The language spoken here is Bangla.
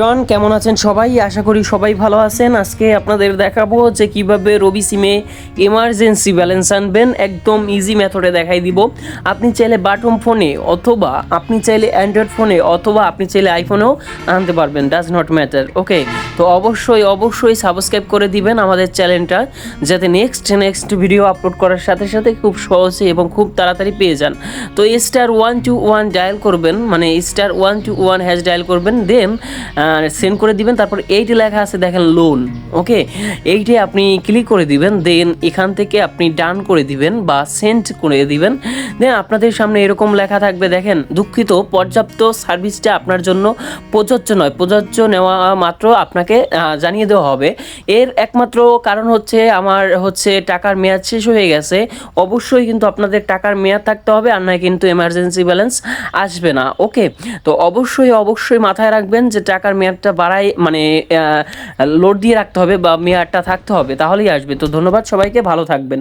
জন কেমন আছেন সবাই? আশা করি সবাই ভালো আছেন। আজকে আপনাদের দেখাবো যে কিভাবে রবি সিমে এমার্জেন্সি ব্যালেন্স আনবেন। একদম ইজি মেথডে দেখাই দিব। আপনি চাইলে বাটন ফোনে অথবা আপনি চাইলে অ্যান্ড্রয়েড ফোনে অথবা আপনি চাইলে আইফোনেও আনতে পারবেন, ডাজ নট ম্যাটার। ওকে, তো অবশ্যই সাবস্ক্রাইব করে দিবেন আমাদের চ্যানেলটা, যাতে নেক্সট ভিডিও আপলোড করার সাথে সাথে খুব সহজে এবং খুব তাড়াতাড়ি পেয়ে যান। তো *121 ডায়াল করবেন, মানে *121# ডায়াল করবেন, দেন সেন্ড করে দিবেন। তারপর এইটি লেখা আছে দেখেন লোন, ওকে, এইটি আপনি ক্লিক করে দিবেন। দেন এখান থেকে আপনি ডান করে দিবেন বা সেন্ড করে দিবেন। দেন আপনাদের সামনে এরকম লেখা থাকবে, দেখেন দুঃখিত, পর্যাপ্ত সার্ভিসটা আপনার জন্য প্রযোজ্য নয়, প্রযোজ্য নেওয়া মাত্র আপনাকে জানিয়ে দেওয়া হবে। এর একমাত্র কারণ হচ্ছে আমার টাকার মেয়াদ শেষ হয়ে গেছে। অবশ্যই কিন্তু আপনাদের টাকার মেয়াদ থাকতে হবে, আর নয় কিন্তু এমার্জেন্সি ব্যালেন্স আসবে না। ওকে, তো অবশ্যই মাথায় রাখবেন যে টাকার মেয়াদটা মানে লোড দিয়ে রাখতে হবে বা মেয়াদটা থাকতে হবে, তাহলেই আসবে। তো ধন্যবাদ সবাইকে, ভালো থাকবেন।